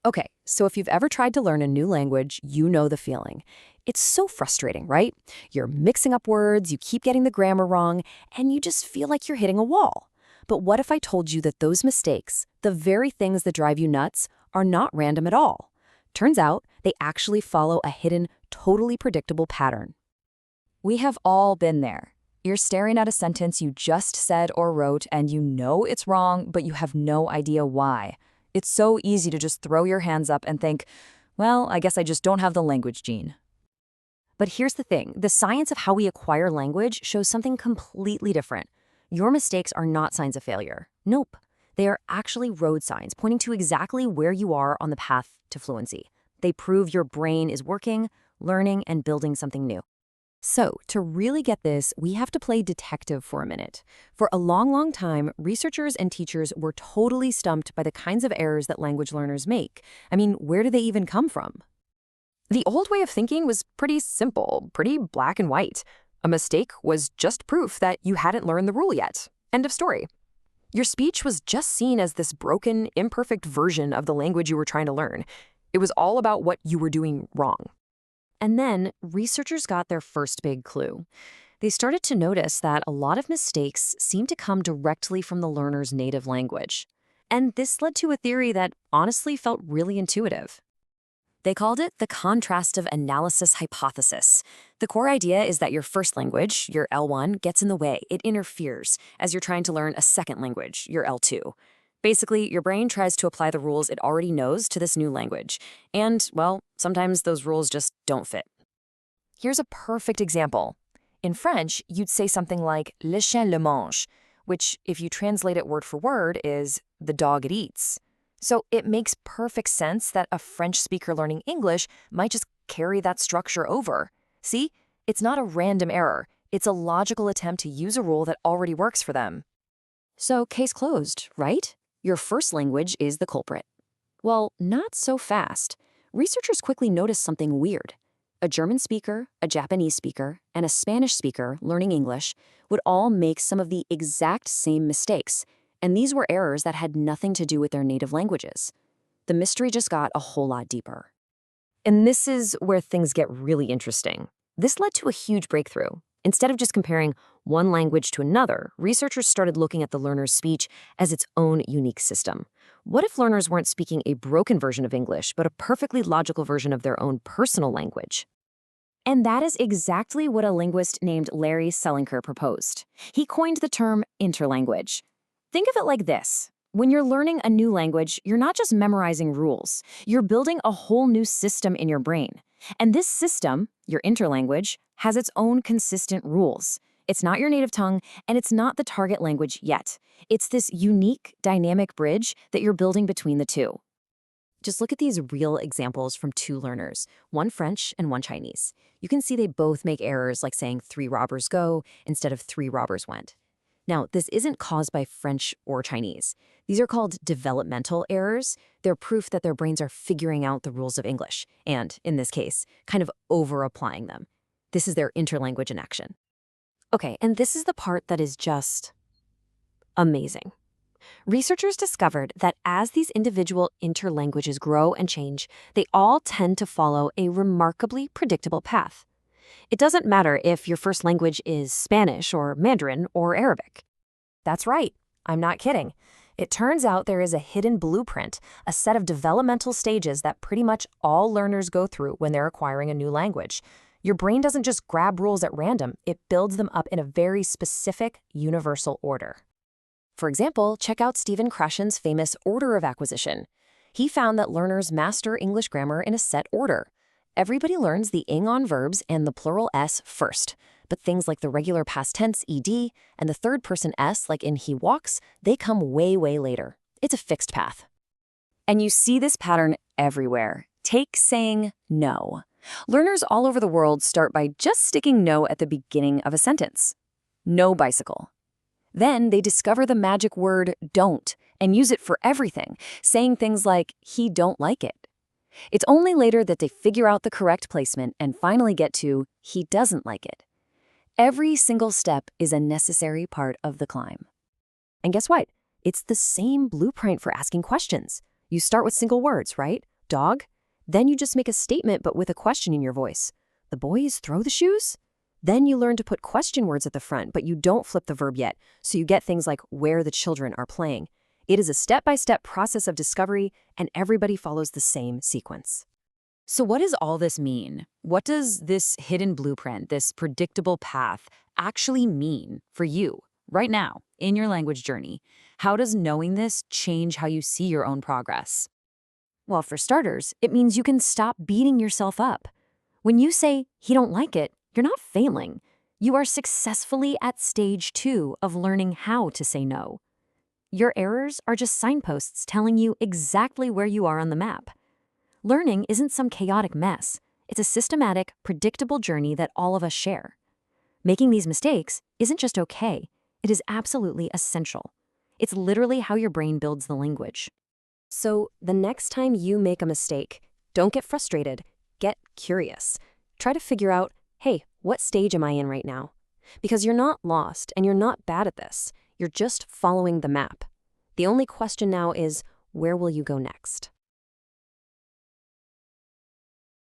Okay, so if you've ever tried to learn a new language, you know the feeling. It's so frustrating, right? You're mixing up words, you keep getting the grammar wrong, and you just feel like you're hitting a wall. But what if I told you that those mistakes, the very things that drive you nuts, are not random at all? Turns out they actually follow a hidden, totally predictable pattern. We have all been there. You're staring at a sentence you just said or wrote, and you know it's wrong, but you have no idea why. It's so easy to just throw your hands up and think, well, I guess I just don't have the language gene. But here's the thing, the science of how we acquire language shows something completely different. Your mistakes are not signs of failure. Nope. They are actually road signs pointing to exactly where you are on the path to fluency. They prove your brain is working, learning, and building something new. So, to really get this, we have to play detective for a minute. For a long, long time, researchers and teachers were totally stumped by the kinds of errors that language learners make. I mean, where do they even come from? The old way of thinking was pretty simple, pretty black and white. A mistake was just proof that you hadn't learned the rule yet. End of story. Your speech was just seen as this broken, imperfect version of the language you were trying to learn. It was all about what you were doing wrong. And then researchers got their first big clue. They started to notice that a lot of mistakes seemed to come directly from the learner's native language. And this led to a theory that honestly felt really intuitive. They called it the contrastive analysis hypothesis. The core idea is that your first language, your L1, gets in the way. It interferes as you're trying to learn a second language, your L2. Basically, your brain tries to apply the rules it already knows to this new language. And, well, sometimes those rules just don't fit. Here's a perfect example. In French, you'd say something like le chien le mange, which, if you translate it word for word, is the dog it eats. So it makes perfect sense that a French speaker learning English might just carry that structure over. See? It's not a random error. It's a logical attempt to use a rule that already works for them. So case closed, right? Your first language is the culprit. Well, not so fast. Researchers quickly noticed something weird. A German speaker, a Japanese speaker, and a Spanish speaker learning English would all make some of the exact same mistakes, and these were errors that had nothing to do with their native languages. The mystery just got a whole lot deeper. And this is where things get really interesting. This led to a huge breakthrough. Instead of just comparing one language to another, researchers started looking at the learner's speech as its own unique system. What if learners weren't speaking a broken version of English, but a perfectly logical version of their own personal language? And that is exactly what a linguist named Larry Selinker proposed. He coined the term interlanguage. Think of it like this. When you're learning a new language, you're not just memorizing rules. You're building a whole new system in your brain. And this system, your interlanguage, has its own consistent rules. It's not your native tongue, and it's not the target language yet. It's this unique, dynamic bridge that you're building between the two. Just look at these real examples from two learners, one French and one Chinese. You can see they both make errors like saying 3 robbers go instead of 3 robbers went. Now, this isn't caused by French or Chinese. These are called developmental errors. They're proof that their brains are figuring out the rules of English and, in this case, kind of over-applying them. This is their interlanguage in action. Okay, and this is the part that is just amazing. Researchers discovered that as these individual interlanguages grow and change, they all tend to follow a remarkably predictable path. It doesn't matter if your first language is Spanish or Mandarin or Arabic. That's right, I'm not kidding. It turns out there is a hidden blueprint, a set of developmental stages that pretty much all learners go through when they're acquiring a new language. Your brain doesn't just grab rules at random, it builds them up in a very specific, universal order. For example, check out Stephen Krashen's famous order of acquisition. He found that learners master English grammar in a set order. Everybody learns the ing on verbs and the plural s first, but things like the regular past tense ed and the third person s like in he walks, they come way, way later. It's a fixed path. And you see this pattern everywhere. Take saying no. Learners all over the world start by just sticking no at the beginning of a sentence. No bicycle. Then they discover the magic word don't and use it for everything, saying things like he don't like it. It's only later that they figure out the correct placement and finally get to he doesn't like it. Every single step is a necessary part of the climb. And guess what? It's the same blueprint for asking questions. You start with single words, right? Dog? Then you just make a statement but with a question in your voice. The boys throw the shoes? Then you learn to put question words at the front, but you don't flip the verb yet, so you get things like where the children are playing. It is a step-by-step process of discovery, and everybody follows the same sequence. So what does all this mean? What does this hidden blueprint, this predictable path, actually mean for you right now in your language journey? How does knowing this change how you see your own progress? Well, for starters, it means you can stop beating yourself up. When you say, "he don't like it," you're not failing. You are successfully at stage 2 of learning how to say no. Your errors are just signposts telling you exactly where you are on the map. Learning isn't some chaotic mess. It's a systematic, predictable journey that all of us share. Making these mistakes isn't just okay, it is absolutely essential. It's literally how your brain builds the language. So, the next time you make a mistake, don't get frustrated, get curious. Try to figure out, hey, what stage am I in right now? Because you're not lost and you're not bad at this. You're just following the map. The only question now is, where will you go next?